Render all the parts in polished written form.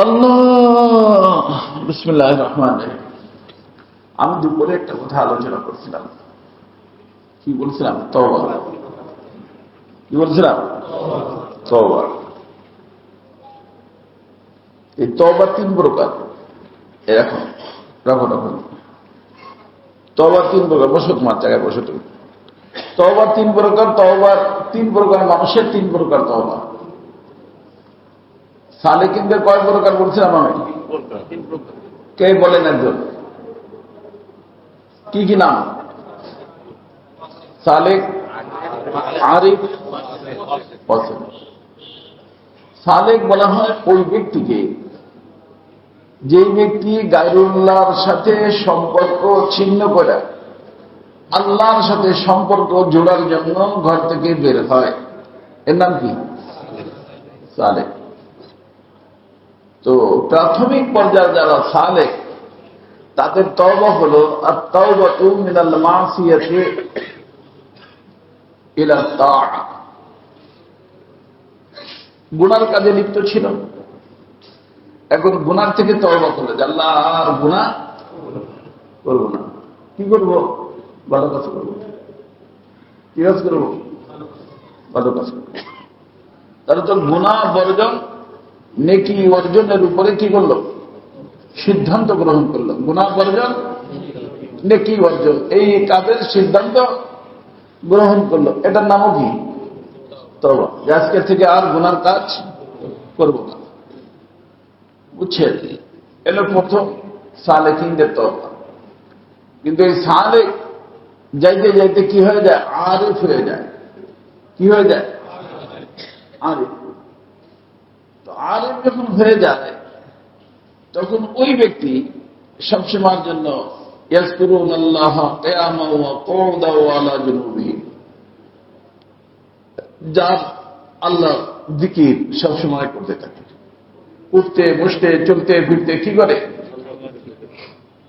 আল্লাহ বিসমিল্লাহির রহমানির রহিম। আমি দুপুরে একটা কথা আলোচনা করছিলাম। কি বলছিলাম? তওবা। কি বলছিলাম? তওবা। এই তওবা তিন প্রকার। এরকম রাখো রাখো। তওবা তিন প্রকার। বসো, তোমার জায়গায় বসো তুমি। তওবা তিন প্রকার। তওবার তিন প্রকার, মানুষের তিন প্রকার তওবা। সালেকিনদের কয় প্রকার বলছিলাম আমি? কে বলেন একজন? কি কি নাম? সালেক, আরিফ, ফাসিক। সালেক বলা হয় ওই ব্যক্তিকে যে ব্যক্তি গায়রুল্লাহর সাথে সম্পর্ক ছিন্ন করে আল্লাহর সাথে সম্পর্ক জোড়ার জন্য ঘর থেকে বের হয়, এর নাম কি? সালেক। তো প্রাথমিক পর্যায়ে যারা সালেক, তাদের তওবা হলো আত-তাওবাতু মিনাল মাসিয়াতি ইলা তাআ। গুনার কাজে লিপ্ত ছিল, এখন গুনার থেকে তওবা করলো যে আল্লাহ আর গুনাহ করবো না। কি করবো? ভালো কাজ করবো। কি কাজ করবো? ভালো কাজ করবো। তাহলে তো গুনাহ বর্জন, নেকি অর্জনের উপরে কি করলো? সিদ্ধান্ত গ্রহণ করলো। গুনাহ বর্জন, নেকি অর্জন, এই কাজের সিদ্ধান্ত গ্রহণ করলো। এটার নামও কি? তওবা। আজকে থেকে আর গুনার কাজ করব না। বুঝছেন? এলো প্রথম সালেকিনদের তওবা। কিন্তু এই সালেক যাইতে যাইতে কি হয়ে যায়? আরিফ হয়ে যায়। কি হয়ে যায়? আরিফ। তো আরিফ যখন হয়ে যায় তখন ওই ব্যক্তি সবসময়ের জন্য ইয়াজকুরুনাল্লাহ কিয়ামান ওয়া কুউদান ওয়া আলা জুনুবিহিম, যার আল্লাহ জিকির সবসময় করতে থাকে। উঠতে বসতে চলতে ফিরতে কি করে?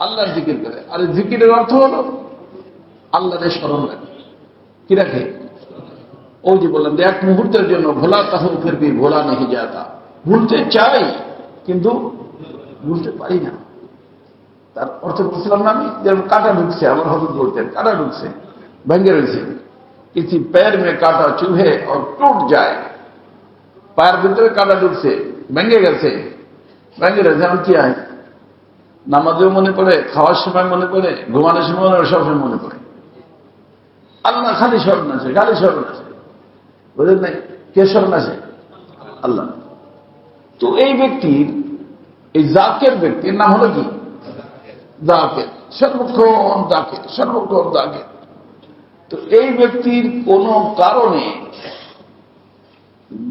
আল্লাহর জিকির করে। আর জিকিরের অর্থ হলো আল্লাহর স্মরণ রাখে। কি রাখে? ওই যে বললাম যে এক মুহূর্তের জন্য ভোলা তাহ ফির ভি ভোলা নেই যাতা। ভুলতে চাই কিন্তু ভুলতে পারি না। তার অর্থ বলছিলাম না আমি, যেমন কাটা ঢুকছে, আমার হজরত বলতেন কাটা ঢুকছে, ভেঙে রয়েছে। किसी पैर में काटा चुभे और टूट जाए। পায়ের ভিতরে কাটা ঢুকছে, ভেঙে গেছে, ভেঙে গেছে। আমি কি হয়? নামাজেও মনে পড়ে, খাওয়ার সময় মনে পড়ে, ঘুমানোর সময় মনে পড়ে, সবসময় মনে পড়ে। আল্লাহ খালি স্মরণ আছে, খালি স্মরণ আছে। বুঝলেন নাই? কে স্মরণ আছে? আল্লাহ। তো এই ব্যক্তির, এই জাকের ব্যক্তির নাম হলো কি? জাকের। সর্বক্ষণ জাকের, সর্বক্ষণ জাকের। তো এই ব্যক্তির কোন কারণে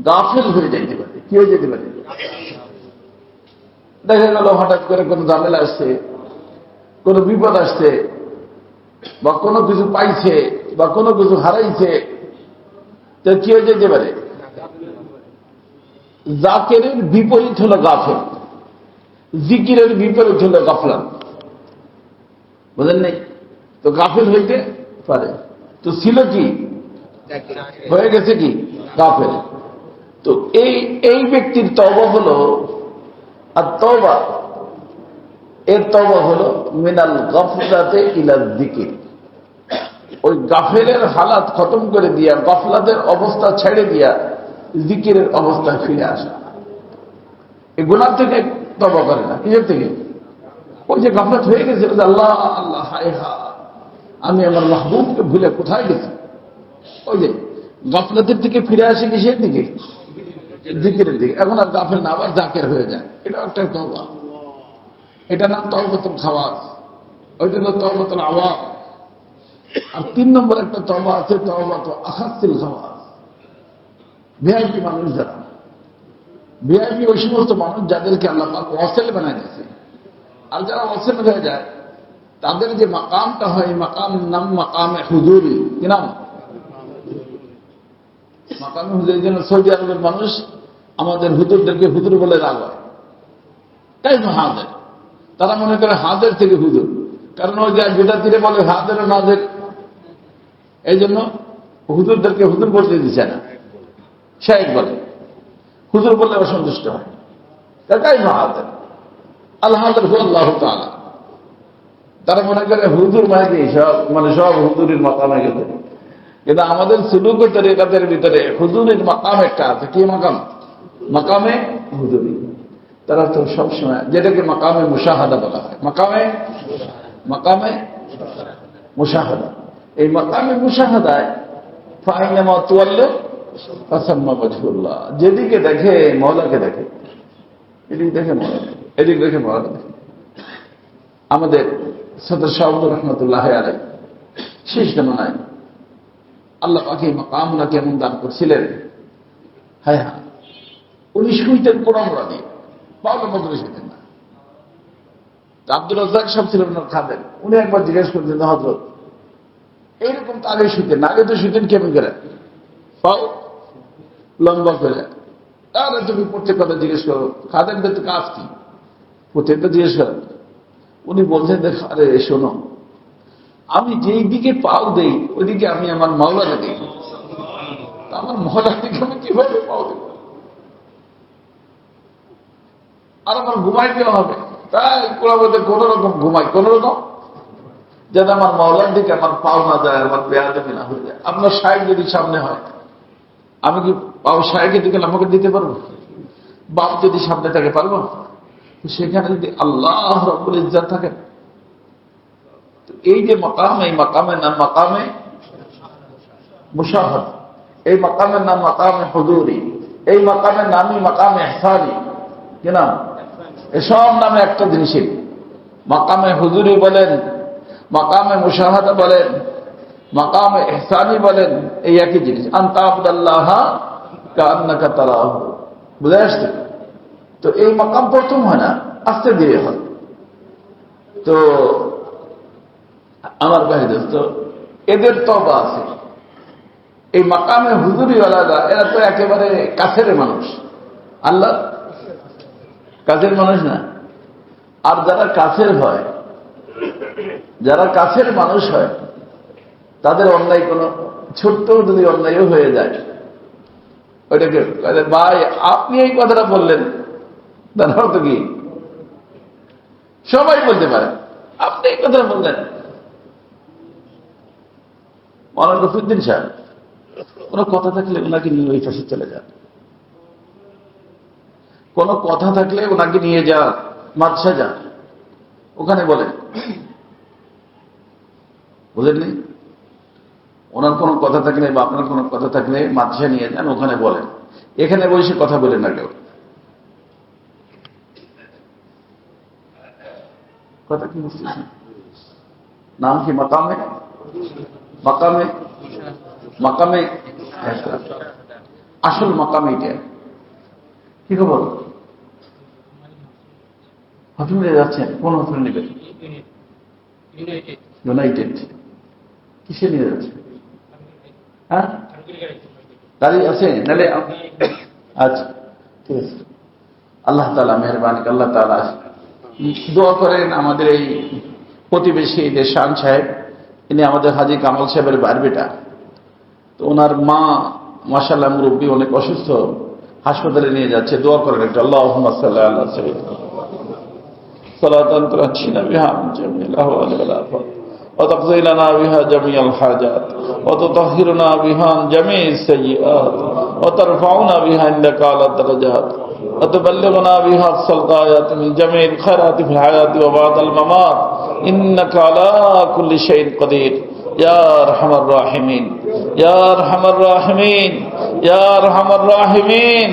গাফেল হয়ে যাইতে পারে। কি হয়ে যেতে পারে? দেখা গেল হঠাৎ করে কোন ঝামেলা আসছে, কোন বিপদ আসছে, বা কোনো কিছু পাইছে, বা কোনো কিছু হারাইছে, তো কি হয়ে যেতে পারে? জাকেরের বিপরীত হলো গাফেল, জিকিরের বিপরীত হলো গাফলান। বুঝলেন নাই? তো গাফেল হইতে পারে। তো ছিল কি? হয়ে গেছে কি? গাফেল। তো এই ব্যক্তির তওবা হলো আর তওবা, এর তওবা হলো মিনাল গাফলাতে ইলা যিকির। ওই গাফেলের হালাত খতম করে দিয়া, গাফলাতের অবস্থা ছেড়ে দিয়া জিকিরের অবস্থায় ফিরে আসা। এই গুনাহ থেকে তওবা করে না। কিসের থেকে? ওই যে গাফলাত হয়ে গেছে, আল্লাহ আল্লাহ হায় হা, আমি আমার মাহবুবকে ভুলে কোথায় গেছি। ওই যে গাফলাতের থেকে ফিরে আসে কিসের দিকে? জিকিরের দিকে। এখন আর গাফেল না, আবার জাকের হয়ে যায়। এটা একটা তওবা। এটা নাম তওবাতুল খাওয়াস, ওইটা হলো তওবাতুল আওয়াম। আর 3 নম্বর একটা তওবা আছে, তওবাতুল আখাসিল খাওয়াস। ভিআইপি মানুষ যারা, ভিআইপি ওই সমস্ত মানুষ যাদেরকে আল্লাহ পাক ওয়াসিল বানায় দিয়েছে। আর যারা ওয়াসিল হয়ে যায় তাদের যে মাকামটা হয়, মাকাম নাম মাকামে হুজুরি। কি নাম? মাকামে হুজুরি। যেন সৌদি আরবের মানুষ আমাদের হুজুরদেরকে হুজুর বলে রাগ হয়। তাই না? হাদের, তারা মনে করে হাদের থেকে হুজুর, কারণ ওই যে বিদাতিরে বলে হাদের ও নাদের, এই জন্য হুজুরদেরকে হুজুর বলতে দিচ্ছে না, শায়েখ বলে। হুজুর বললে অসন্তুষ্ট হয়। তাই মাহাদের আল্লাহ তাআলা। তারা মনে করে হুজুর মাইকে সব সব হুজুরের মাকামে গেছে, কিন্তু আমাদের সুলুক তরিকাতের ভিতরে হুজুরের মাকাম একটা আছে। কি মাকাম? মাকামে হুজুরি। তারা তো সবসময় যেটাকে মাকামে মুশাহাদা বলা হয়, মাকামে মুশাহাদা। এই মাকামে মুশাহাদায় ফাইনামা তুয়াল্লু ফাসাম্মা ওয়াজহুল্লাহ, যেদিকে দেখে মওলাকে দেখে, এদিকে দেখে মওলা দেখে, এদিকে দেখে মওলা দেখে। আমাদের সদর শাহ রহমতুল্লাহ আলাইহি শেষ জামানায় আল্লাহ পাক এই মাকাম ওনাকে এমন দান করছিলেন, হ্যাঁ উনি শুইতেন কোরআন দিয়ে, পাওয়ার মধ্যে শুইতেন না। আব্দুল রাজ্জাক সাহেব ছিলেন ওনার খাদেম। উনি একবার জিজ্ঞেস করতেন, হযরত এইরকম তো আগে শুইতেন না, আগে তো শুইতেন কেমন করে, পাও লম্বা করে। তাহলে তুমি প্রত্যেক কথা জিজ্ঞেস করো, খাদেমদের তো কাজ কি, প্রত্যেকটা জিজ্ঞেস করেন। উনি বলছেন, দেখ আরে শোনো, আমি যেই দিকে পাও দেই ওইদিকে আমি আমার মাওলাকে দেখি, আমার মহলার দিকে আমি কিভাবে পাও দেব? আর আমার ঘুমাই দেওয়া হবে, তাই কোলাবতে কোন রকম ঘুমাই, কোন রকম যেন আমার মাওলার দিকে আমার পাও না যায়, আমার বেয়াদবি না হয়ে যায়। আপনার শায়েখ যদি সামনে হয়, আমি কি পাও শায়েখের দিকে আমাকে দিতে পারবো? বাপ যদি সামনে থাকে পারবো? সেখানে যদি আল্লাহ রাব্বুল ইজ্জত থাকেন, এই যে মাকাম, এই মাকামের নাম মাকামে মুশাহাদা, এই মাকামের নাম মাকামে হুজুরি, এই মাকামের নামই মাকামে ইহসানি। কি নাম? এসব নামে একটা জিনিসই, মাকামে হুজুরি বলেন, মাকামে মুশাহাদা বলেন, মাকামে ইহসানি বলেন, এই একই জিনিস। আনতা আবুদাল্লাহ কান্নাকা তারাহু, বুঝে আসছে? তো এই মাকাম প্রথম হয় না, আস্তে ধীরে হয়। তো আমার ভাই দোস্ত, এদের তওবা আছে। এই মাকামে হুজুরিওয়ালারা এরা তো একেবারে কাছের মানুষ, আল্লাহ কাছের মানুষ না। আর যারা কাছের হয়, যারা কাছের মানুষ হয়, তাদের অন্যায় কোনো ছোট্ট যদি অন্যায়ও হয়ে যায়, ওইটাকে ভাই আপনি এই কথাটা বললেন, তার অর্থ কি? সবাই বলতে পারে আপনি এই কথাটা বললেন। মৌলানা রফিউদ্দিন সাহেব কোনো কথা থাকলে ওনাকে নিয়ে ওই পাশে চলে যান, কোনো কথা থাকলে ওনাকে নিয়ে যান, মাদ্রাসা যান, ওখানে বলেন, বুঝলেননি? ওনার কোনো কথা থাকলে বা আপনার কোনো কথা থাকলে মাদ্রাসা নিয়ে যান, ওখানে বলেন। এখানে বসে কথা বলেন না কেউ। কথা কি বুঝতেছেন? নাম কি? মাকামে মাকামে মাকামে আসল মাকামে এটা। কি খবর? হসপিটালে যাচ্ছেন? কোন হসপিটাল নেবেন? ইউনাইটেড। কিসে নিয়ে যাচ্ছেন? হ্যাঁ, গাড়ি আছে নাহলে? আচ্ছা ঠিক আছে। আল্লাহ তাআলা মেহেরবানি, আল্লাহ তাআলা দোয়া করেন। আমাদের এই প্রতিবেশী দেশান সাহেব, ইনি আমাদের হাজী কামাল সাহেবের বার বেটা। তো ওনার মা মাশাআল্লাহ মুরব্বী, অনেক অসুস্থ, হাসপাতালে নিয়ে যাচ্ছে। দোয়া করেন একটু। আল্লাহুম্মা সাল্লি আলা সাইয়্যিদিনা সালাতান তুনজিনা বিহা মিন জামিল আহওয়ালি ওয়াল আফাত ওয়া তাকদি লানা বিহা জামিআল হাজাত ওয়া তুতাহহিরুনা বিহা মিন জামি'is সাইয়্যাত ওয়া তারফাউনা বিহা ইনদাকা আলা দারাজাত ওয়া তুবাল্লিগুনা বিহা আফসাল গায়াত মিন জামি'il খায়রাতি ফিল হায়াতি ওয়া বা'দাল মামাত ইন্নাকা আলা কুল্লি শাইইন কাদির ইয়া আরহামার রাহিমিন, ইয়া আরহামার রাহিমিন, ইয়া আরহামার রাহিমিন।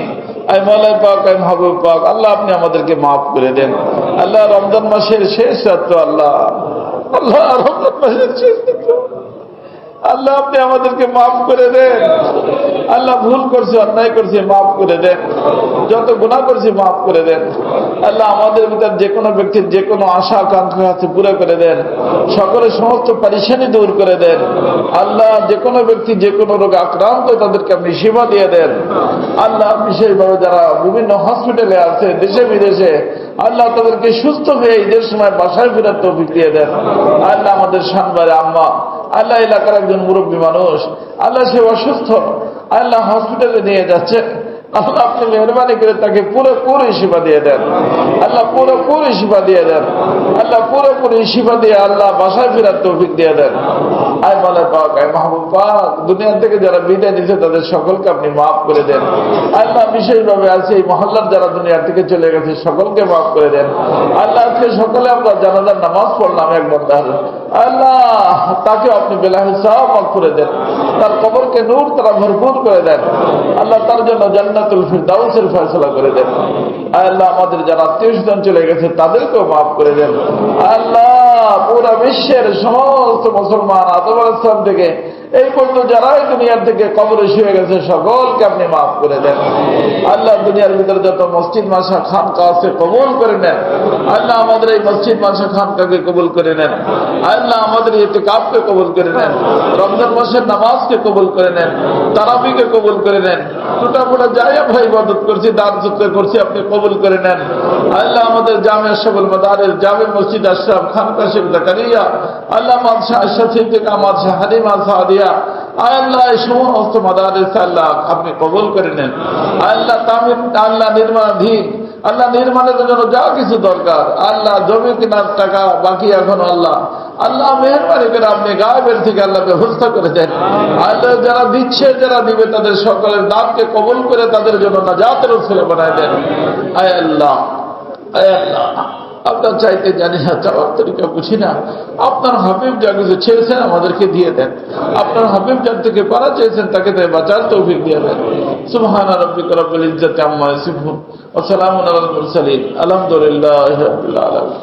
আই মাওলা পাক, আই মাহবুব পাক, আল্লাহ আপনি আমাদেরকে মাফ করে দেন। আল্লাহ রমজান মাসের শেষ রাত্র, আল্লাহ আল্লাহ রমজান মাসের শেষ রাত্র, আল্লাহ আপনি আমাদেরকে মাফ করে দেন। আল্লাহ ভুল করছে, অন্যায় করছে, মাফ করে দেন। যত গুনাহ করছে মাফ করে দেন। আল্লাহ আমাদের ভিতর যে কোনো ব্যক্তির যে কোনো আশা আকাঙ্ক্ষা আছে পুরো করে দেন। সকলের সমস্ত পরেশানি দূর করে দেন। আল্লাহ যে কোনো ব্যক্তি যে কোনো রোগে আক্রান্ত, তাদেরকে আপনি সেবা দিয়ে দেন। আল্লাহ বিশেষভাবে যারা বিভিন্ন হসপিটালে আছে দেশে বিদেশে, আল্লাহ তাদেরকে সুস্থ হয়ে ঈদের সময় বাসায় ফেরার তৌফিক দিয়ে দেন। আল্লাহ আমাদের শানবারে আম্মা, আল্লাহ এলাকার একজন মুরব্বী মানুষ, আল্লাহ সে অসুস্থ, আল্লাহ হসপিটালে নিয়ে যাচ্ছে, আল্লাহ আপনি মেহরবানি করে তাকে পুরোপুরি শিফা দিয়ে দেন। আল্লাহ পুরোপুরি শিফা দিয়ে দেন। আল্লাহ পুরোপুরি শিফা দিয়ে আল্লাহ বাসায় ফেরার তৌফিক দিয়ে দেন। আয় মাওলা পাক, আয় মাহবুব পাক, দুনিয়া থেকে যারা বিদায় নিছে তাদের সকলকে আপনি মাফ করে দেন। আল্লাহ বিশেষভাবে আছে এই মহল্লার যারা দুনিয়া থেকে চলে গেছে সকলকে মাফ করে দেন। আল্লাহ আজকে সকলে আমরা জানাজার নামাজ পড়লাম এক বান্দার, আল্লাহ তাকে আপনি বেলা হিসাব মাফ করে দেন, তার কবরকে নূর তারা ভরপুর করে দেন। আল্লাহ তার জন্য জান্নাতুল ফিরদাউসের ফয়সালা করে দেন। আল্লাহ আমাদের যারা আত্মীয়-স্বজন চলে গেছে তাদেরকেও মাফ করে দেন। আল্লাহ পুরা বিশ্বের সমস্ত মুসলমান আদম আলাইহিস সালাম থেকে এই পর্যন্ত যারা এই দুনিয়ার থেকে কবরে শুয়ে গেছে সকলকে আপনি মাফ করে দেন। আল্লাহ দুনিয়ার ভিতরে যত মসজিদ মাসা খানকা আছে কবুল করে নেন। আল্লাহ আমাদের এই মসজিদ মাসা খানকাকে কবুল করে নেন। আল্লাহ আমাদের ইতিকাফকে কবুল করে নেন। রমজান মাসের নামাজকে কবুল করে নেন। তারাবিকে কবুল করে নেন। টুটাফুটা যাই আমরা ইবাদত করছি, দান সৎকা করছি, আপনি কবুল করে নেন। আল্লাহ আমাদের জামিয়া শাহুল মাদারিস, জামে মসজিদ আশরাফ, খানকা শেখ জাকারিয়া, আল্লাহ মাদশা আশরাফ সিদ্দিকা, মাদশা হালিমা সাদিয়া, আল্লাহ এই সমস্ত মাদারিস আল্লাহ আপনি কবুল করে নেন। আল্লাহ তামিম আল্লাহ নির্মাণাধীন, আল্লাহ নির্মাণের জন্য যা কিছু দরকার, আল্লাহ জমি কেনার টাকা বাকি এখন আল্লাহ আল্লাহ মেহরবানি করে আপনি গায়েবের থেকে আল্লাহ ব্যবস্থা করে দেন। আল্লাহ যারা দিচ্ছে যারা দিবে তাদের সকলের দানকে কবুল করে তাদের জন্য নাজাতের উসিলা বানায় দেন। আয় আল্লাহ, আয় আল্লাহ, আপনার চাইতে জানি না, চাওয়ার তরিকা বুঝি না, আপনার হাবিব যা কিছু চেয়েছেন আমাদেরকে দিয়ে দেন। আপনার হাবিব যার থেকে পারা চেয়েছেন তাকে তাই বাঁচার তৌফিক দিয়ে দেন। সুবহানা রাব্বিকা রাব্বিল ইজ্জাতি আম্মা ইয়াসিফুন ওয়া সালামুন আলাল মুরসালিন, আলহামদুলিল্লাহি রাব্বিল আলামিন।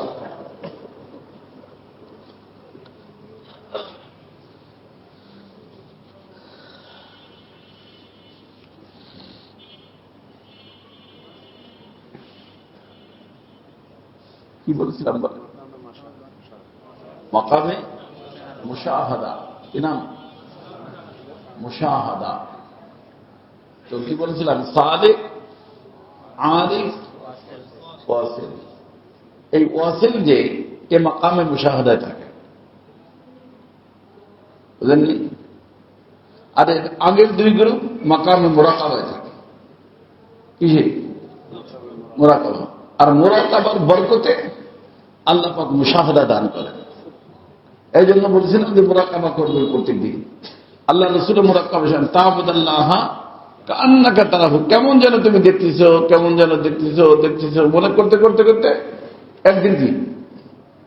কি বলছিলাম বলে মাকামে মুশাহাদা, কি নাম? মুশাহাদা। তো কি বলছিলাম? সাদিক, আরিফ, ওয়াসিল। এই ওয়াসিল যে এ মাকামে মুশাহাদায় থাকে, বুঝলেননি? আর আগের দুই গ্রুপ মাকামে মুরাকাবায় থাকে। কিসে? মুরাকাবা। আর মুরাকাবার বরকতে আল্লাহ পাক মুশাহাদা দান করেন। এই জন্য বলছিলাম যে মুরাকাবা করবে প্রত্যেক দিন। আল্লাহ রাসূল মুরাকাবা তা'বুদাল্লাহ কান্নাকা তারাহু, কেমন যেন তুমি দেখতেছো, কেমন যেন দেখতেছো মনে করতে করতে করতে একদিন কি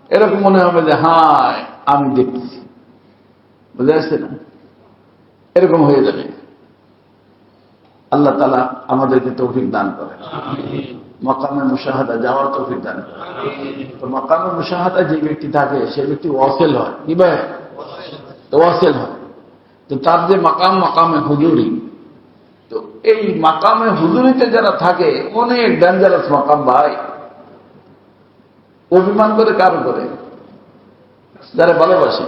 এরকম মনে হবে যে হায় আমি দেখতেছি, বুঝে আসছে না? এরকম হয়ে যাবে। আল্লাহ তাআলা আমাদেরকে তৌফিক দান করেন, মাকামে মুশাহাদা যাওয়ার তৌফিক দান করেন। তো মাকামে মুশাহাদা যে ব্যক্তি থাকে সে ব্যক্তি ওয়াসিল হয়। কি ভাই? তো ওয়াসিল হয়। তো তার যে মাকামে হুজুরি, তো এই মাকামে হুজুরিতে যারা থাকে অনেক ডেঞ্জারাস মাকাম ভাই। অভিমান করে কারো করে? যারা ভালোবাসে।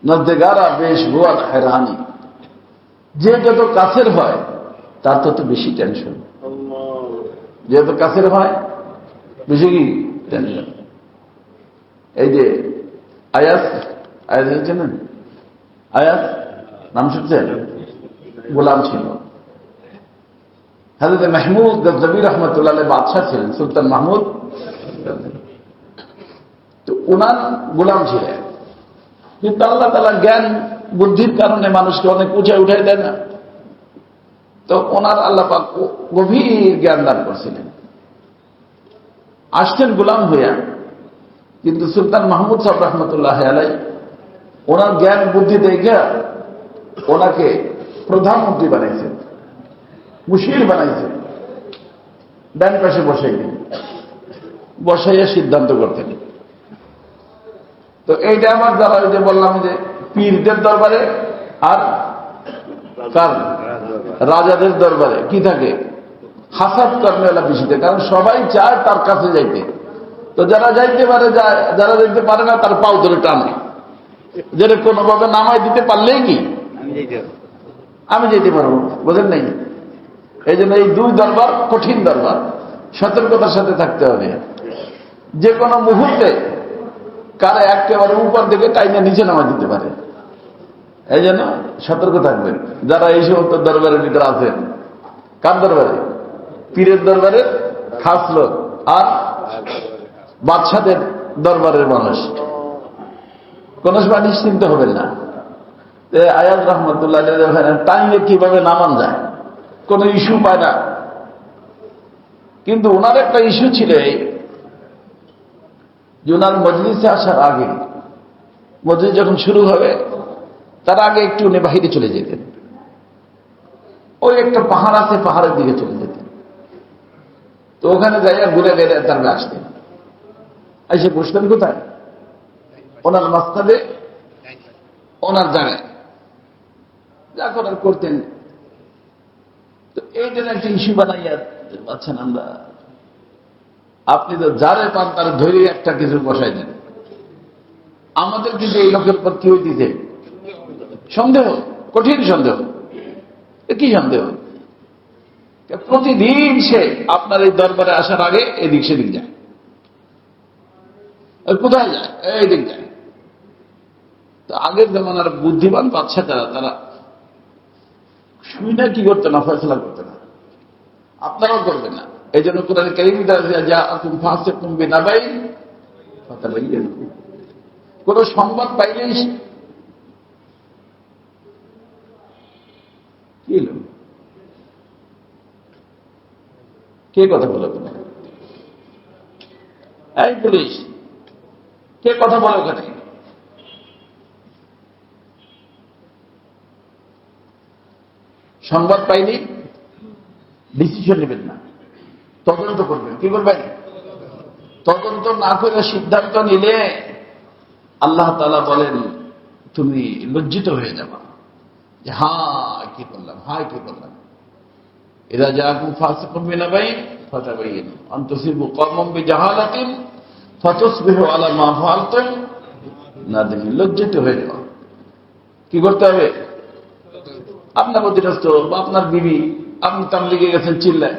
নজদেগারা বেশ হুয়া হেরানি, যে যত কাছের হয় তার তত বেশি টেনশন। যেহেতু কাছের হয় বেশি কি টেনশন। এই যে আয়াস, আয়াস চেনেন? আয়াস নাম শুনছেন? গোলাম ছিল। হযরত মাহমুদ গজনবী রহমতুল্লাহ আলাইহি বাদশাহ ছিলেন, সুলতান মাহমুদ। তো ওনার গোলাম ছিলেন, কিন্তু আল্লাহ তাআলা জ্ঞান বুদ্ধির কারণে মানুষকে অনেক উঁচায় উঠাই দেয় না। তো ওনার আল্লাহ পাক গভীর জ্ঞান দান করছিলেন। আসছেন গোলাম হইয়া, কিন্তু সুলতান মাহমুদ সাহেব রহমতুল্লাহ আলাইহি ওনার জ্ঞান বুদ্ধি দেখে ওনাকে প্রধানমন্ত্রী বানাইছেন, মুশির বানাইছেন। ডান পাশে বসাইলেন, বসাইয়া সিদ্ধান্ত করতেন। তো এইটা আমার দ্বারা যে বললাম যে পীরদের দরবারে আর কার রাজাদের দরবারে কি থাকে? হাসাদ কর্মেলা বেশিতে, কারণ সবাই চায় তার কাছে যাইতে। তো যারা যাইতে পারে যায়, যারা যাইতে পারে না তার পাও ধরে টানে, যেটা কোনোভাবে নামাই দিতে পারলেই কি আমি যেতে পারবো, বোঝেন নাই? এই জন্য এই দুই দরবার কঠিন দরবার, সতর্কতার সাথে থাকতে হবে। যে কোনো মুহূর্তে কারে একেবারে উপর দিকে টাইনে নিচে নামা দিতে পারে। এই জন্য সতর্ক থাকবেন যারা এই সমস্ত দরবারের ভিতরে আছেন। কার দরবারে? পীরের দরবারের খাস লোক আর বাদশাদের দরবারের মানুষ। কোন সময় নিশ্চিন্ত হবেন না। আয়াজ রহমতুল্লাহ টাইমে কিভাবে নামান যায়, কোন ইস্যু পায় না। কিন্তু ওনার একটা ইস্যু ছিল যে ওনার মজলিসে আসার আগে, মজলিস যখন শুরু হবে তার আগে একটু উনি বাহিরে চলে যেতেন। ওই একটা পাহাড় আছে, পাহাড়ের দিকে চলে যেতেন। তো ওখানে যাইয়া ঘুরে বেড়ে তারপরে আসতেন। এসে বসতেন কোথায়? ওনার মাস্তাবে, ওনার জায়গায় যা করার করতেন। তো এইটা একটা ইস্যু বানাইয়া পাচ্ছেন আমরা। আপনি তো যারে পান তার ধরে একটা কিছু বসাই দেন। আমাদের কিন্তু এই লোকের উপর কি হইতেছে? সন্দেহ, কঠিন সন্দেহ। কি সন্দেহ? প্রতিদিন সে আপনার এই দরবারে আসার আগে এদিক সেদিক যায়। কোথায় যায়? এই দিক যায়। তো আগের জমানার বুদ্ধিমান বাদশা যারা, তারা শুনে কি করতো না, ফয়সলা করতো না। আপনারাও করবেন না। এই জন্য কোরআন কারীমে যা আকুম ফাসিকুম বিনাবাইন ফাতাবাইয়ানু, কোন সংবাদ পাইলেই কি হলো? কে কথা বলে? এই পুলিশ কে কথা বলে ওখানে? সংবাদ পাইনি ডিসিশন নেবেন না, তদন্ত করবেন। কি করবেন? তদন্ত না করে সিদ্ধান্ত নিলে আল্লাহ তাআলা বলেন তুমি লজ্জিত হয়ে যাবা যে হায় কি করলাম, হায় কি করলাম। ইযা জাআকুম ফাসিকুম বিনাবাইন ফাতাবায়ানু আন তুসিবু কওমান বিজাহালাতিন ফাতুসবিহু আলা মা ফাআলতুম নাদিমিন। লজ্জিত হয়ে যাওয়া। কি করতে হবে? আপনার অধীনস্থ বা আপনার বিবি, আপনি তাবলীগে গেছেন, চিল্লায়,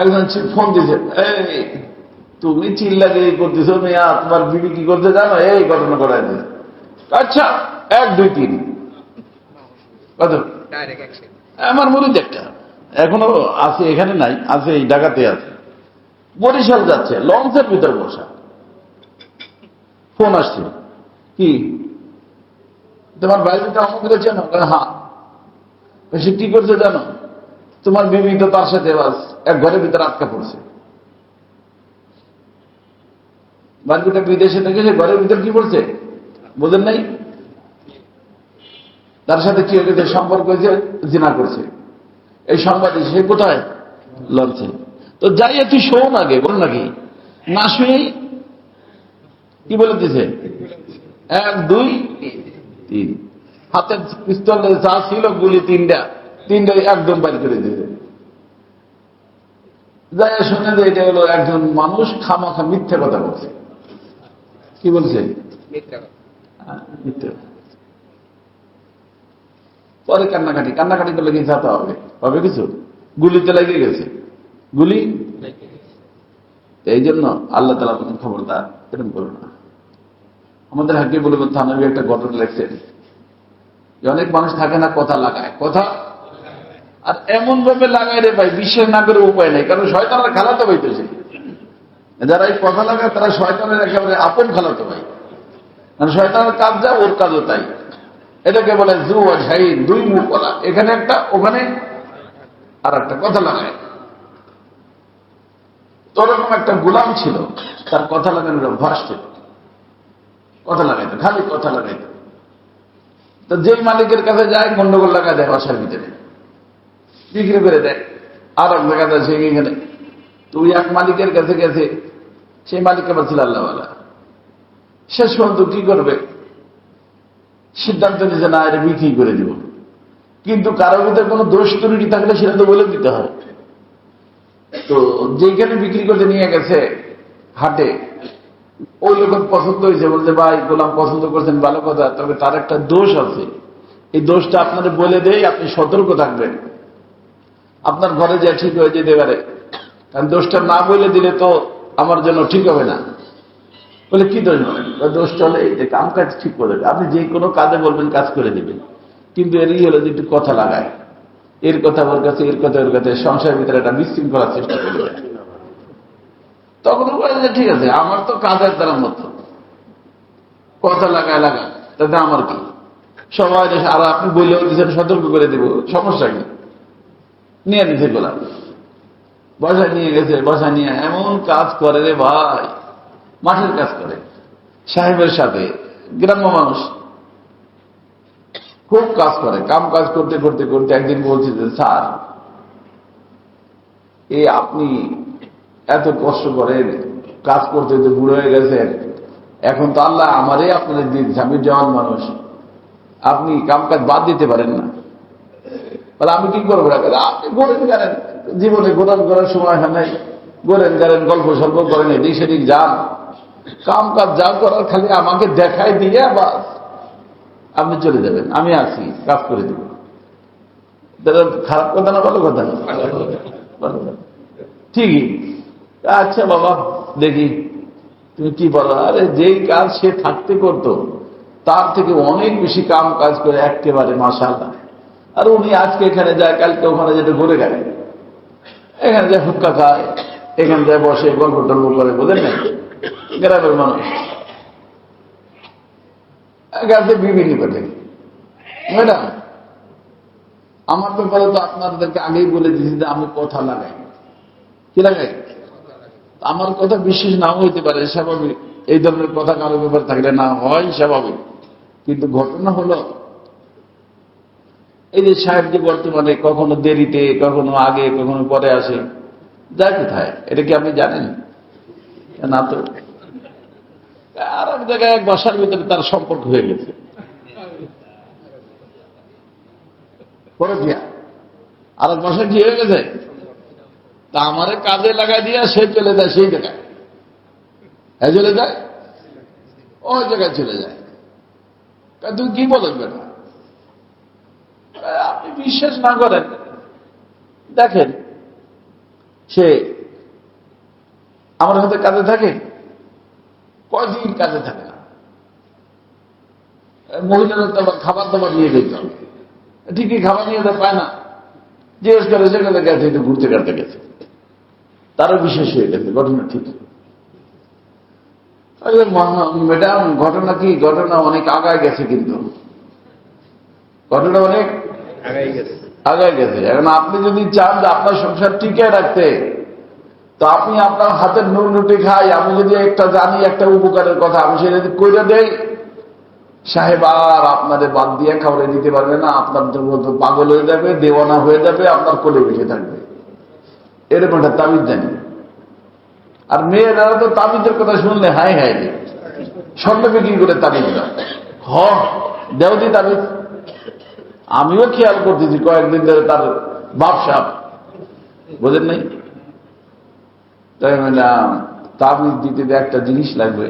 একজন ফোন দিয়েছে, এই তুমি চিল্লাগিরি করতেছো, মেয়া তোমার বিবি কি করতে জানো? এই ঘটনা করাই দিয়েছে। আচ্ছা 1 2 3 কত? আমার মনে একটা এখনো আছে, এখানে নাই, আছে এই ঢাকাতে আছে। বরিশাল যাচ্ছে, লঞ্চের ভিতর বসা, ফোন আসছে, কি তোমার বাইরে অমুক করেছেন? হ্যাঁ। সে কি করছে জানো? তোমার বিবি তো তার সাথে এক ঘরের ভিতরে আটকা পড়ছে। বাড়িটা বিদেশে থেকে সে ঘরের ভিতরে কি করছে বোঝেন নাই? তার সাথে কি হয়েছে? সম্পর্ক হয়েছে, জিনা করছে। এই সংবাদ সে কোথায়? লঞ্চে। তো যাই তুই শোন আগে, বল নাকি না শুনেই কি বলে দিছে? 1 2 3 হাতের পিস্তলে যা ছিল গুলি তিনটা একদম বাইর করে দিয়েছে। যাই শুনে যে এটা হলো একজন মানুষ খামাখা মিথ্যে কথা বলছে। কি বলছে? মিথ্যে। পরে কান্নাকাটি করলে কি যাতে হবে? হবে কিছু? গুলিতে লেগে গেছে, গুলি। এই জন্য আল্লাহ তাআলা খবরদার এরকম করো না। আমাদের হাকিম বলে থানবী একটা ঘটনা লেখছেন যে অনেক মানুষ থাকে না, কথা লাগায়, কথা আর এমন ভাবে লাগায় রে ভাই, বিশ্বাস না করে উপায় নেই। কারণ শয়তানের খালাতো ভাই তো সে। যারা এই কথা লাগায় তারা শয়তানের একেবারে আপন খালাতো ভাই। কারণ শয়তানের কাজ যা, ওর কাজও তাই। এটাকে বলে জু ওয়াজহাইন, 2 মুখ বলা। এখানে একটা, ওখানে আর একটা, কথা লাগায়। তো ওরকম একটা গোলাম ছিল, তার কথা লাগানোর অভ্যাস ছিল, কথা লাগাইতো, খালি কথা লাগাইতো। তো যেই মালিকের কাছে যায় গন্ডগোল লাগা দেয়, বাসার ভিতরে বিক্রি করে দেয়। আর এক জায়গা আছে এখানে। তুই এক মালিকের কাছে গেছে, সেই মালিককে বলছিল আল্লাহওয়ালা। শেষ পর্যন্ত কি করবে? সিদ্ধান্ত নিয়েছে না, এটা বিক্রি করে দিব। কিন্তু কারোর ভিতরে কোনো দোষ ত্রুটি থাকলে সেটা তো বলে দিতে হয়। তো যেখানে বিক্রি করতে নিয়ে গেছে হাটে, ওই লোক পছন্দ হয়েছে, বলতে ভাই গোলাম পছন্দ করছেন, ভালো কথা, তবে তার একটা দোষ আছে। এই দোষটা আপনাদের বলে দেই, আপনি সতর্ক থাকবেন, আপনার ঘরে যা ঠিক হয়ে যেতে পারে। কারণ দোষটা না বলে দিলে তো আমার জন্য ঠিক হবে না। বলে কি দোষ বলেন? দোষ চলে যে কাম কাজ ঠিক করে দেবে, আপনি যে কোনো কাজে বলবেন কাজ করে দেবেন, কিন্তু এরই হলো যে একটু কথা লাগায়। এর কথা ওর কাছে, এর কথা ওর কাছে, সংসারের ভিতরে একটা বিশৃঙ্খলার চেষ্টা করি। তখন বলে যে ঠিক আছে, আমার তো কাজের দ্বারা মতো কথা লাগায় তাতে আমার কি, সবাই আর আপনি বললেও দিচ্ছেন, সতর্ক করে দেব, সমস্যা কি, নিয়ে দিতে গোলা বসায় নিয়ে গেছে। বসা নিয়ে এমন কাজ করে রে ভাই, মাঠের কাজ করে সাহেবের সাথে। গ্রাম্য মানুষ খুব কাজ করে, কাজ করতে করতে করতে একদিন বলছি যে স্যার, এই আপনি এত কষ্ট করেন, কাজ করতে তো বুড়ো হয়ে গেছেন, এখন তো আল্লাহ আমারই আপনাদের দিয়েছে, আমি জওয়ান মানুষ, আপনি কাজ বাদ দিতে পারেন না। বলে আমি কি করবো? আপনি ঘোরেন গাড়েন, জীবনে ঘোরার সময় হয় নাই, ঘোরেন গাড়েন, গল্প সল্প করেন, এদিক সেদিক যান, কাজ যা করার খালি আমাকে দেখাই দিয়ে বাস আপনি চলে যাবেন, আমি আছি, কাজ করে দেব। খারাপ কথা না, ভালো কথা না? ঠিকই। আচ্ছা বাবা দেখি তুমি কি বলো। আরে যেই কাজ সে থাকতে করতো তার থেকে অনেক বেশি কাজ করে একেবারে মাশাআল্লাহ। আর উনি আজকে এখানে যায়, কালকে ওখানে যেটা ঘুরে গেলে, এখানে যায় হুক্কা খায়, এখানে যায় বসে গল্প টল্প করে, বোঝেন না? গ্রামের মানুষ গাছে বিভিন্ন কথা। ম্যাডাম, আমার ব্যাপারে তো আপনাদেরকে আগেই বলে দিয়েছি যে আমি কথা লাগাই। কি লাগাই? আমার কথা বিশ্বাস নাও হইতে পারে, স্বাভাবিক। এই ধরনের কথা কারো ব্যাপারে থাকলে না হয় স্বাভাবিক। কিন্তু ঘটনা হলো এই যে সাহেব যে বর্তমানে কখনো দেরিতে, কখনো আগে, কখনো পরে আসে, যায় কোথায়? এটা কি আপনি জানেন না? তো আর এক জায়গায় এক বাসার ভিতরে তার সম্পর্ক হয়ে গেছে, আর এক বাসায় কি হয়ে গেছে, তা আমারে কাজে লাগাই দিয়া সে চলে যায় সেই জায়গায়, চলে যায় ওই জায়গায় চলে যায়। তুমি কি বলেন না? আপনি বিশ্বাস না করেন, দেখেন সে আমার সাথে কাজে থাকে, কয়দিন কাজে থাকে না। মহিলারা তো আবার খাবার দাবার নিয়ে যেত, ঠিকই খাবার নিয়ে যেতে পায় না, জিজ্ঞেস করে সেখানে গেছে, একটু ঘুরতে কাটতে গেছে, তারও বিশেষ হয়ে গেছে। ঘটনা ঠিক। ম্যাডাম ঘটনা কি? ঘটনা অনেক আগায় গেছে, কিন্তু ঘটনা অনেক আগায় গেছে। এখন আপনি যদি চান যে আপনার সংসার টিকে রাখতে, তো আপনি আপনার হাতের নুন রুটি খাই, আমি যদি একটা জানি একটা উপকারের কথা, আমি সেটা যদি কইরা দেই, সাহেব আর আপনাদের বাদ দিয়ে খাওয়ারে দিতে পারবে না, আপনার মতো পাগল হয়ে যাবে, দেওয়ানা হয়ে যাবে, আপনার কোলে বেঁচে থাকবে। এরকম একটা তাবিজ জানি। আর মেয়েরা তো তাবিজের কথা শুনলে হাই হাই রে, স্বর্ণ বিক্রি করে তাবিজ দেওদি তাবিজ। আমিও খেয়াল করতেছি কয়েকদিন ধরে তার বাপসাপ, বোঝেন নাই? তাই তাবিজ দিতে একটা জিনিস লাগবে,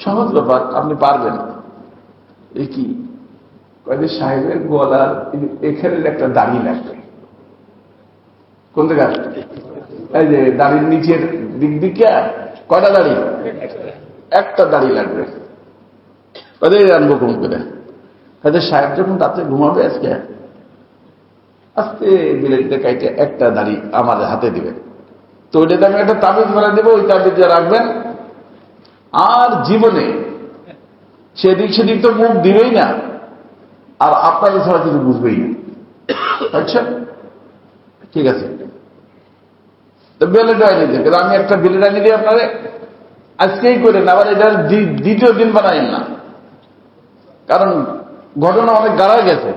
সহজ ব্যাপার, আপনি পারবেন। এই কি? কয়েকদিন সাহেবের গলার এখানে একটা দাড়ি লাগবে। কোন জায়গায়? এই যে দাড়ির নিচের দিক দিকে কয়টা দাড়ি? একটা দাড়ি লাগবে। আনবো কোন করে? হয়তো সাহেব যখন রাতে ঘুমাবে আজকে, আস্তে বিলেটে কাইটে একটা দাড়ি আমার হাতে দিবেন, তো ওইটাতে আমি একটা তাবিজ বানিয়ে দেবো, ওই তাবিজটা রাখবেন, আর জীবনে সেদিক সেদিক তো মুখ দিবেই না, আর আপনাদের ছাড়া কিছু বুঝবেই না। আচ্ছা ঠিক আছে, তো বিলেট আনি দিন, কিন্তু আমি একটা বিলেট আনি দিই আপনারে, আজকেই করেন, আবার এটা দ্বিতীয় দিন বানাইন না, কারণ ঘটনা অনেক গাড়া গেছে,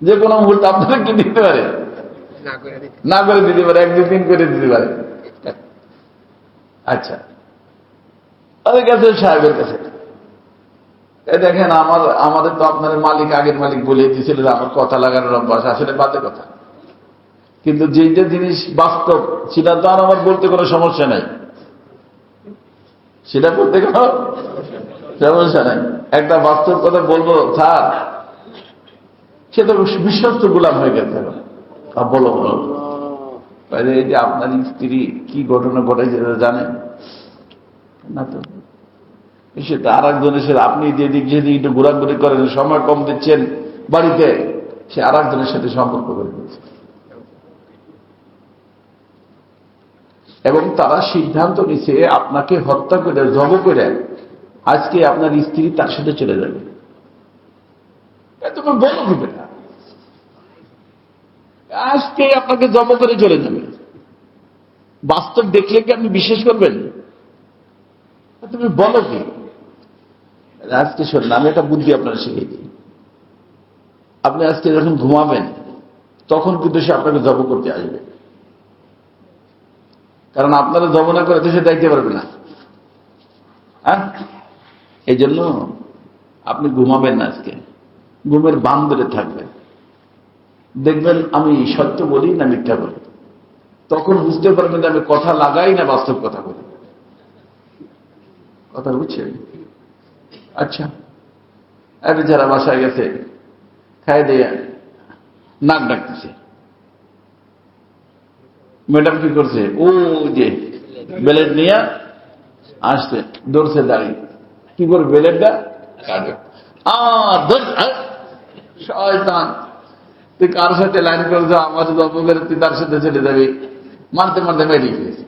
যে কোনো মুহূর্তে আপনারা কি দিতে পারে, না করে দিতে পারে, এক দুদিন করে দিতে পারে। আচ্ছা, তাদের কাছে সাহেবের কাছে দেখেন, আমাদের তো আপনার মালিক, আগের মালিক বলে দিয়েছিল যে আমার কথা লাগানোর অভ্যাস, আসলে বাদে কথা, কিন্তু যেটা জিনিস বাস্তব সেটা তো আর আমার বলতে কোনো সমস্যা নাই, সেটা বলতে কোনো সমস্যা নাই। একটা বাস্তব কথা বলবো স্যার, সে তো বিশ্বস্ত গোলাম হয়ে গেছে। বলো বলো, এই যে আপনার স্ত্রী কি ঘটনা ঘটাইছে জানেন না? তো সেটা আর একজনের সাথে আপনি যেদিক যেদিক একটু ঘোরাঘুরি করেন, সময় কম দিচ্ছেন বাড়িতে, সে আর একজনের সাথে সম্পর্ক করে দিয়েছে। এবং তারা সিদ্ধান্ত নিছে আপনাকে হত্যা করে জব করে আজকে আপনার স্ত্রী তার সাথে চলে যাবে। তুমি বলো কি বেটা, আজকে আপনাকে জব করে চলে যাবে। বাস্তব দেখলে কি আপনি বিশ্বাস করবেন? তুমি বলো কি? আজকে শোনেন, আমি একটা বুদ্ধি আপনারা শিখিয়ে দিই। আপনি আজকে যখন ঘুমাবেন তখন কিন্তু সে আপনাকে জব করতে আসবে, কারণ আপনারা জব না করে তো সে দেখতে পারবে না। হ্যাঁ, এই জন্য আপনি ঘুমাবেন না, আজকে ঘুমের বান ধরে থাকবেন। দেখবেন আমি সত্য বলি না মিথ্যা বলি, তখন বুঝতে পারবেন যে আমি কথা লাগাই না বাস্তব কথা বলি। কথা বুঝছেন? আচ্ছা, একটা যারা বাসায় গেছে, খাই দিয়ে নাক ডাকতেছে, ম্যাডাম কি করছে? ও যে ব্লেড নিয়ে আসছে, দৌড়ছে দাঁড়িয়ে, কি করে ব্লেডটা কাটে। শয়তান, তুই কার সাথে লাইন করছো? আমার জব করে তুই তার সাথে চলে যাবি। মারতে মারতে মেরিয়ে ফেলেছে,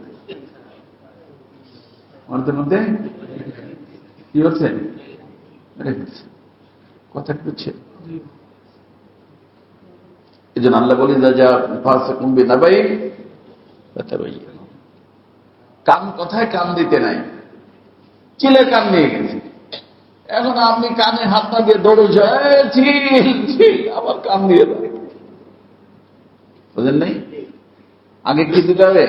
মারতে মারতে কি হচ্ছে, মেরে ফেলছে। কথা কি হচ্ছে? এই জন্য আল্লাহ বলি যা ফাঁসে কুম্বি না ভাই, কান কথায় কান দিতে নাই, চিলে কান নিয়ে গেছে। এখন আপনি কানে হাত না দিয়ে দৌড়েছে, আবার কান দিয়ে দেয়। বুঝলেন নাই? আগে কি দিতে হবে?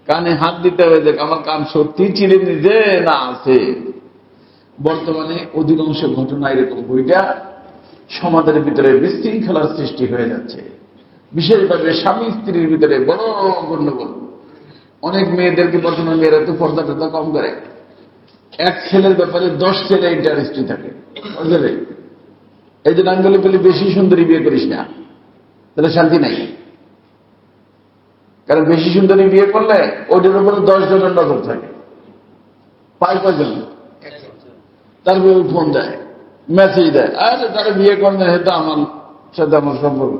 কানে হাত দিতে হবে, দেখ আমার কান সত্যি চিনে নিতে না আছে। বর্তমানে অধিকাংশ ঘটনা এরকম, বইটা সমাজের ভিতরে বিশৃঙ্খলার সৃষ্টি হয়ে যাচ্ছে, বিশেষভাবে স্বামী স্ত্রীর ভিতরে বড় গণ্ডগোল। অনেক মেয়েদেরকে বর্তমানে মেয়েরা তো পর্দা টর্দা কম করে, এক ছেলের ব্যাপারে 10 ছেলে ইন্টারেস্টি থাকে। বুঝলে? এই জন্য আমি বলি বেশি সুন্দরী বিয়ে করিস না, তাহলে শান্তি নাই। কারণ বেশি সুন্দরী বিয়ে করলে ওইটার উপরে 10 জনের নজর থাকে। পাই কয়জন? তারপরে ফোন দেয়, মেসেজ দেয়, আরে তারা বিয়ে করেন না, সেটা আমার সাথে আমার সম্পর্ক।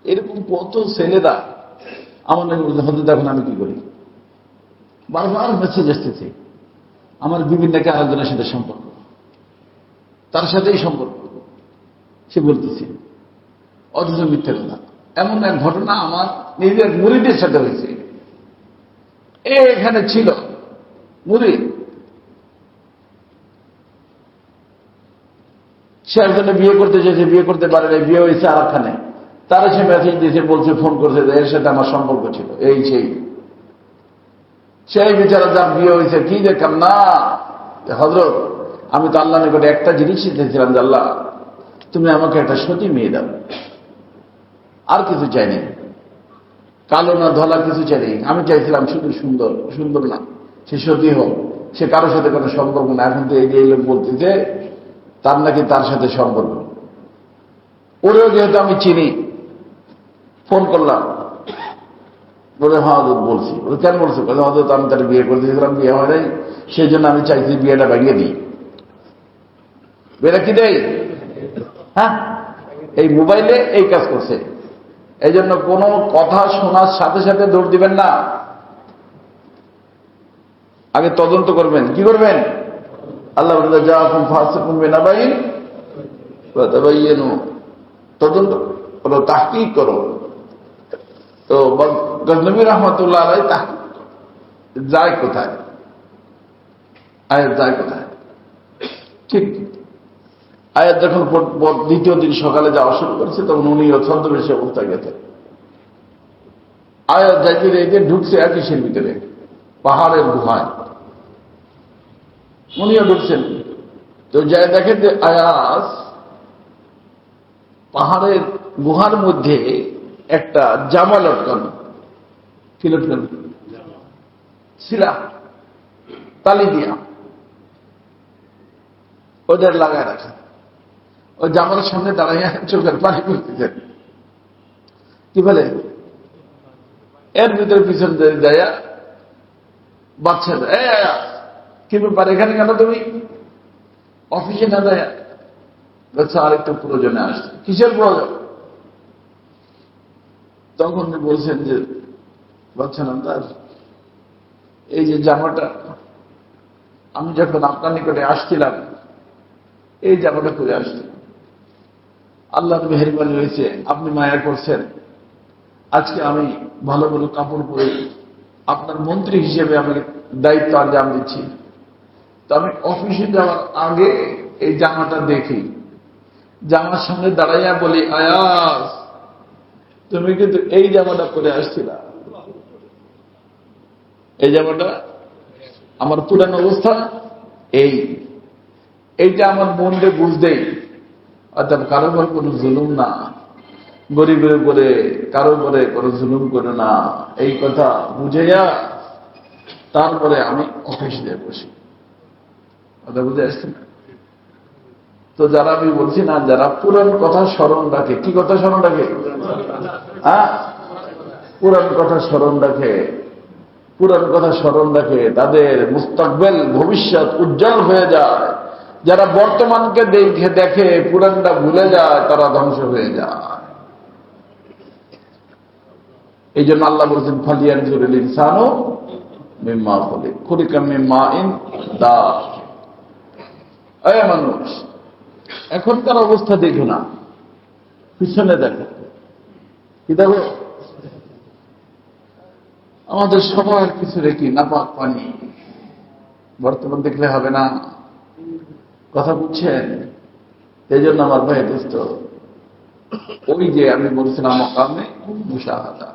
এরকম কত ছেলেরা আমার নাকি বলছে, হতে দেখুন আমি কি করি, বারবার মেসেজ আসতেছে, আমার বিভিন্ন আরেকজনের সাথে সম্পর্ক, তার সাথেই সম্পর্ক, সে বলতেছে, অথচ মিথ্যা কথা। এমন এক ঘটনা আমার নিজের মুরিদের সাথে হয়েছে। এখানে ছিল মুরিদ, সে একজনে বিয়ে করতে চেয়েছে, বিয়ে করতে পারে না, বিয়ে হয়েছে আর একখানে। তারা সে মেসেজ দিয়েছে, বলছে, ফোন করছে, এর সাথে আমার সম্পর্ক ছিল এই সেই বিচারা যার বিয়ে হয়েছে, কি দেখলাম না হযরত, আমি তো আল্লাহ নিকটে একটা জিনিস চেয়েছিলাম যে আল্লাহ তুমি আমাকে একটা সতী মেয়ে দাও, আর কিছু চাইনি, কালো না ধলা কিছু চাইনি। আমি চাইছিলাম শুধু সুন্দর, সুন্দর না সে সতী হোক, সে কারোর সাথে কোনো সম্পর্ক না। এখন তো এই লোক বলতেছে তার নাকি তার সাথে সম্পর্ক। ওরেও যেহেতু আমি চিনি, ফোন করলাম, বলে হ্যাঁ বলছি। বলে কেন বলছো? বলে হয়তো আমি তার বিয়ে করে দিয়েছিলাম, বিয়ে হয় নাই, সেই জন্য আমি চাইছি বিয়েটা ভাঙিয়ে দিই। বিয়েটা কি দেয়? হ্যাঁ, এই মোবাইলে এই কাজ করছে। এই জন্য কোনো কথা শোনার সাথে সাথে দৌড় দিবেন না, আগে তদন্ত করবেন। কি করবেন? আল্লাহ যা ফাসিকুম বিনাবাইন ফাতাবায়ানু, তদন্ত করো, তাহকিক করো। তো গজনবী রহমতুল্লাহ আলাইহি যায় কোথায়, আয়াত যায় কোথায়? ঠিক আয়াত যখন দ্বিতীয় দিন সকালে যাওয়া শুরু করেছে, তখন উনিও ছদ্মবেশে অবস্থায় গেছেন। আয়াত যাইতে যাইতে ঢুকছে একইসের ভিতরে, পাহাড়ের গুহায়। উনিও ঢুকছেন, তো যাই দেখেন যে আয়াস পাহাড়ের গুহার মধ্যে একটা জামা লটকানো, কি লটকানো? শিলা তালি দিয়া ওদের লাগায় রাখা। ওই জামার সামনে দাঁড়াইয়া চোখের পানি করতেছেন। কি বলে? এর ভিতরে পিছন যাইয়া বাচ্চা, কি ব্যাপার এখানে কেন তুমি? অফিসে না যায়? বলছে আরেকটা প্রয়োজনে আসছে। কিসের প্রয়োজন? তখন বলছেন যে বলছেন তার এই যে জামাটা আমি যখন আপনার নিকটে আসছিলাম এই জামাটা পরে আসছি, আল্লাহর মেহেরবানি হয়েছে, আপনি মায়া করছেন, আজকে আমি ভালো ভালো কাপড় পরে আপনার মন্ত্রী হিসেবে আমি দায়িত্ব আঞ্জাম দিচ্ছি। তো আমি অফিসে যাওয়ার আগে এই জামাটা দেখি, জামার সামনে দাঁড়াইয়া বলি, আয়াস তুমি কিন্তু এই জামাটা পরে আসছিলা, এই জামাটা আমার পুরান অবস্থা এইটা আমার মনকে বুঝতেই, অর্থাৎ কারো উপর কোনো জুলুম না, গরিবের উপরে কারো উপরে কোনো জুলুম করে না, এই কথা বুঝাইয়া তারপরে আমি অফিস দিয়ে বসি। কথা বুঝে আসছে না? তো যারা আমি বলছি না, যারা পুরান কথা স্মরণ রাখে, কি কথা স্মরণ রাখে? হ্যাঁ, পুরান কথা স্মরণ রাখে, পুরান কথা স্মরণ রাখে, তাদের মুস্তাকবেল ভবিষ্যৎ উজ্জ্বল হয়ে যায়। যারা বর্তমানকে দেখে পুরানটা ভুলে যায়, তারা ধ্বংস হয়ে যায়। এই জন্য আল্লাহ বলছেন, ফালিয়ানজুরিল ইনসানু মিম্মা খুলিকা মিন মাইন দাফিক। এই মানুষ, এখনকার অবস্থা দেখো না, পিছনে দেখো। কি দেখো? আমাদের সবার কিছু রেখি নাপাক পানি। বর্তমান দেখলে হবে না, কথা বুঝছেন? এই জন্য আমার ভাই দোস্ত, ওই যে আমি বলছিলাম মাকামে মুশাহাদা,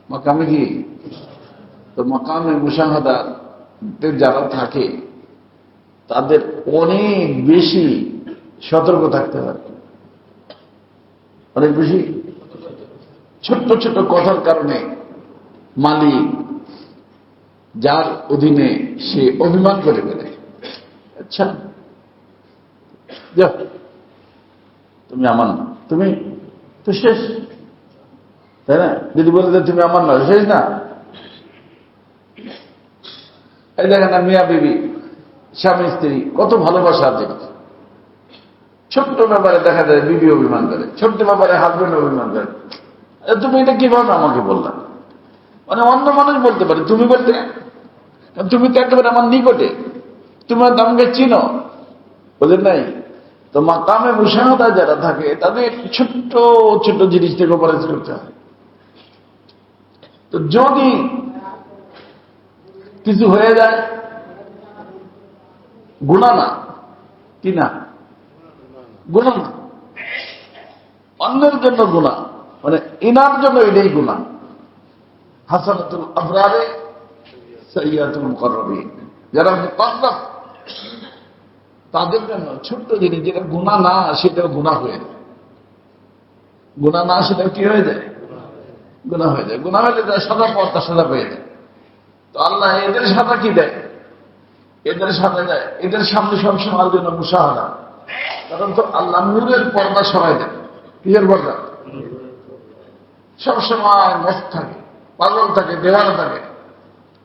মাকামে কি? তো মাকামে মুশাহাদা যারা থাকে তাদের অনেক বেশি সতর্ক থাকতে হয়, অনেক বেশি। ছোট্ট ছোট্ট কথার কারণে মালিক যার অধীনে সে অভিমান করে ফেলে। আচ্ছা যাও, তুমি আমার না, তুমি তো শেষ, তাই না? যদি বলে যে তুমি আমার না, শেষ না। এই দেখেন না, মিয়া বিবি, স্বামী স্ত্রী কত ভালোবাসা জিনিস। ছোট্ট ব্যাপারে দেখা যায় বিবি অভিমান করে, ছোট্ট ব্যাপারে হাজবেন্ড অভিমান করে। তুমি এটা কিভাবে আমাকে বললাম? মানে অন্য মানুষ বলতে পারে, তুমি বলতে, তুমি তো একেবারে আমার নিকটে, তুমি আমাকে চিনো, বলেন নাই? তো মাকামে মুশাহাদা যারা থাকে তাদের ছোট্ট ছোট্ট জিনিস থেকে অপারেজ করতে হয়। তো যদি কিছু হয়ে যায়, গুনাহ না, কি না? গুনাহ না, অন্যের জন্য গুনাহ, মানে ইনার জন্য এটাই গুনাহ। হাসানাতুল আবরারে সাইয়্যাতুল মুকাররাবিন, যারা মুকাররব তাদের জন্য ছোট্ট জিনিস যেটা গুনাহ না সেটাও গুনাহ হয়ে যায়। গুনাহ না সেটাও কি হয়ে যায়? গুনাহ হয়ে যায়। গুনাহ হলে তার সাদা পর্দা সাদা পেয়ে যায়। তো আল্লাহ এদের সাদা কি দেয়? এদের সাদা দেয়, এদের সামনে সবসময়ের জন্য মুশাহাদা। কারণ তো আল্লাহ নূরের পর্দা সরাই দেয়। কিসের পর্দা? সবসময় মস্ত থাকে, পাগল থাকে, দেওয়ানা থাকে।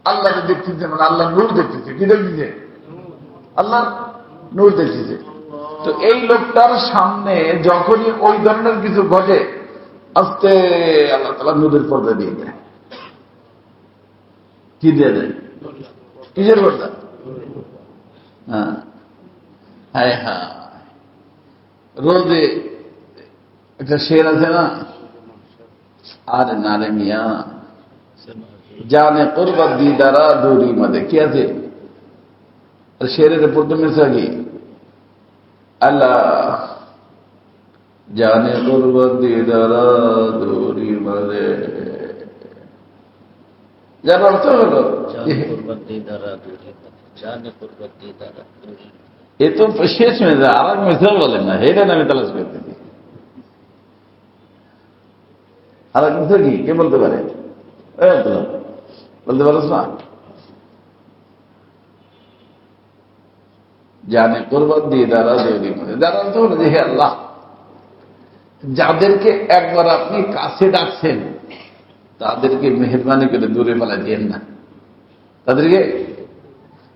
আল্লাহকে দেখতেছে, মানে আল্লাহ নূর দেখতেছে। কি দেখতেছে? আল্লাহ নূর দেখতেছে। তো এই লোকটার সামনে যখনই ওই ধরনের কিছু ঘটে, আস্তে আল্লাহ তাআলা নূরের পর্দা দিয়ে দেয়। কি দিয়ে দেয়? কিসের পর্দা? হ্যাঁ, হ্যাঁ হ্যাঁ, রোদে একটা শের আছে না, আরে না রে মিয়া, জানে কুরবাত দিদারা দূরি মাদে, কি আছে শেরের প্রথমে সাগি, আল্লাহ জানে কুরবাত দিদারা দূরি মাদে। যার অর্থ হলো এ তো শেষ হয়ে যায়, আর এক মিসাল বলেন না, এটা আমি তালাশ করতেছি। আর এক মিসাল কি কে বলতে পারে? বলতে পারছ না? জানে কুরবাত দিয়ে দ্বারা দেরি করে, যার অর্থ হলো যে হে আল্লাহ, যাদেরকে একবার আপনি কাছে ডাকছেন তাদেরকে মেহরবানি করে দূরে ফেলা দিয়েন না। তাদেরকে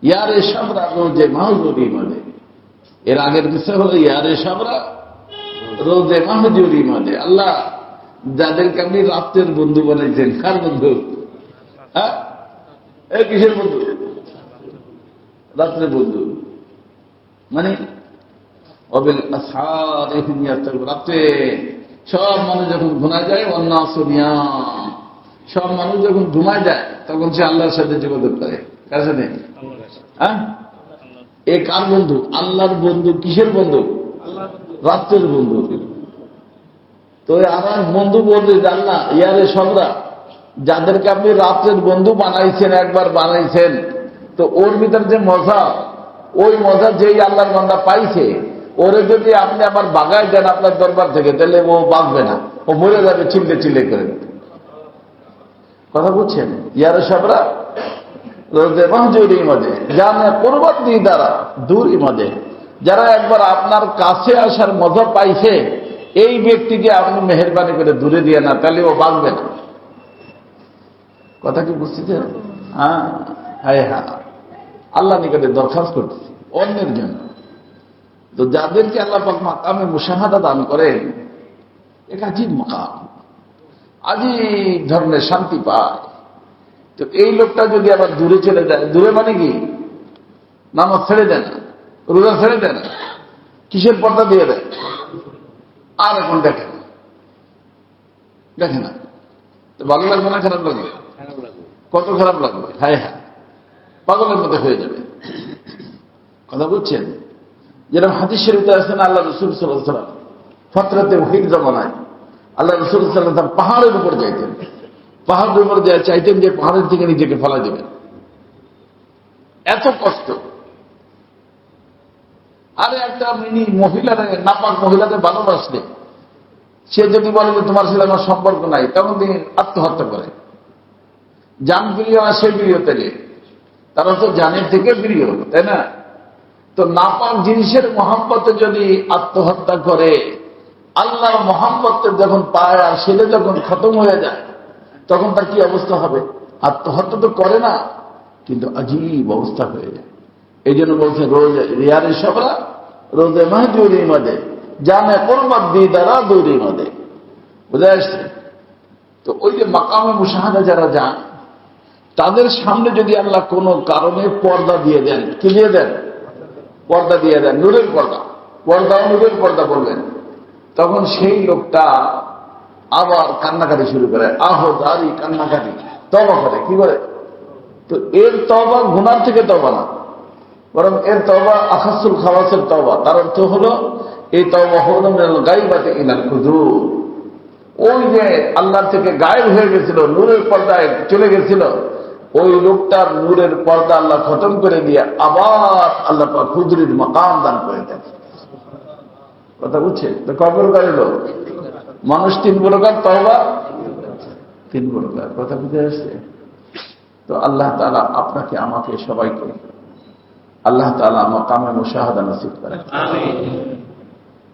ইয়ারে সাবরা রোজে মাহুরি মানে, এর আগের বিষয় হলো ইয়ারে সাবরা রোজে মাহজুরি মাঝে। আল্লাহ যাদেরকে আপনি রাত্রের বন্ধু বানাইছেন, কার বন্ধু? হ্যাঁ, এই কিসের বন্ধু? রাত্রের বন্ধু মানে অবিল আসহারি হুম ইয়াস্তাগফিরুন। রাত্রে সব মানুষ যখন ঘুমায় যায়, ওয়ান্নাসু নিয়াম, সব মানুষ যখন ঘুমায় যায় তখন সে আল্লাহর সাথে যোগাযোগ করে। কার সাথে? হ্যাঁ, এ কার বন্ধু? আল্লাহর বন্ধু। কিসের বন্ধু? রাত্রের বন্ধু। তো আর বন্ধু বলবে যে আল্লাহ ইয়ারে সবরা যাদেরকে আপনি রাত্রের বন্ধু বানাইছেন, একবার বানাইছেন, তো ওর ভিতর যে মজা, ওই মজা যেই আল্লাহর বান্দা পাইছে, ওরে যদি আপনি আবার বাগায় দেন আপনার দরবার থেকে, তাহলে ও বাঁচবে না, ও মরে যাবে চিল্লে চিল্লে করে। কথা বুঝছেন? ইয়ারে সবরা রোজে মাহজুরি মাঝে জানে পূর্বত দিয়ে দ্বারা দূর মাঝে, যারা একবার আপনার কাছে আসার মজা পাইছে, এই ব্যক্তিকে আপনি মেহেরবানি করে দূরে দিয়ে না, তাহলে ও বাঁচবে না। কথা কি বুঝতেছেন? হ্যাঁ, হ্যাঁ, হ্যাঁ, আল্লাহ নিকটে দরখাস্ত করতেছি অন্যের জন্য। তো যাদেরকে আল্লাহ পাক মাকামে মুশাহাদা দান করেন, এক আজীব মাকাম, আজীব ধরনের শান্তি পায়। তো এই লোকটা যদি আবার দূরে চলে যায়, দূরে মানে কি? নামাজ ছেড়ে দেন, রোজা ছেড়ে দেন, কিসের পর্দা দিয়ে দেয়? আর এখন দেখেন, দেখে না তো ভালো লাগবে না খারাপ লাগবে? কত খারাপ লাগবে। হ্যাঁ, হ্যাঁ, পাগলের মতো হয়ে যাবে। কথা বুঝছেন? যেরকম হাদিস শরীফে আছেন, আল্লাহ রাসূল সাল্লাল্লাহু আলাইহি ওয়াসাল্লাম ফতরাতে ওহীর জামানায় আল্লাহ রাসূল সাল্লাল্লাহু আলাইহি ওয়াসাল্লাম পাহাড়ের উপর যাইতেন, পাহাড়ের উপর যায় চাইতেন যে পাহাড়ের থেকে নিজেকে ফেলা দেবেন, এত কষ্ট। আরে একটা মিনি মহিলারে, নাপাক মহিলাকে ভালোবাসলে, সে যদি বলে যে তোমার সাথে আমার সম্পর্ক নাই, তখন তিনি আত্মহত্যা করে। জান প্রিয় না সে প্রিয়, তাহলে তারা তো জানের থেকে প্রিয়, তাই না? তো নাপাক জিনিসের মহব্বতে যদি আত্মহত্যা করে, আল্লাহর মহব্বতে যখন পায় আর সেটা যখন খতম হয়ে যায়, তখন তার কি অবস্থা হবে? আত্মহত্যা তো করে না, কিন্তু আজীব অবস্থা হয়ে যায়। এই জন্য বলছে রোজে রিয়ারে সবরা রোজে মাহজুরি মাদে জানে কোরবাত দিয়ে দ্বারা দৌড়ি মাদে। বুঝে আসছে? তো ওই যে মাকামে মুশাহাদা যারা যান, তাদের সামনে যদি আল্লাহ কোনো কারণে পর্দা দিয়ে দেন, কি দিয়ে দেন? পর্দা দিয়ে দেন, নূরের পর্দা, পর্দা নূরের পর্দা বলবেন, তখন সেই লোকটা আবার কান্নাকাটি শুরু করে, আহদারি কান্নাকাটি, তওবা করে। কি করে? তো এর তওবা গুনার থেকে তওবা না, বরং এর তওবা আখাসুল খাওয়াসের তওবা। তার অর্থ হলো এই তওবা হলো মিনাল গায়বাতি ইলাল হুজুর। ওই যে আল্লাহর থেকে গায়েব হয়ে গেছিল, নূরের পর্দায় চলে গেছিল, ওই লোকটার নূরের পর্দা আল্লাহ খতম করে দিয়ে আবার আল্লাহ পাক হুজুরির মাকাম দান করে দেন। কথা বুঝছে? তো কয় প্রকার লোক? মানুষ তিন প্রকার, তওবা তিন প্রকার। কথা বুঝে আসছে? তো আল্লাহ তাআলা আপনাকে আমাকে সবাইকে আল্লাহ তাআলা মাকামে মুশাহাদা নসিব করেন।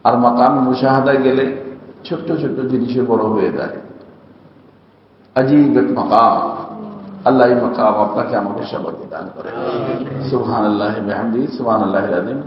আর মাকামে মুশাহাদায় গেলে ছোট্ট ছোট্ট জিনিসে বড় হয়ে যায়। আজীব এক মাকাম। আল্লাহ এই মাকাম আপনাকে আমাকে সবাইকে দান করে। সুবহানাল্লাহি ওয়া বিহামদিহি, সুবহানাল্লাহিল আযীম।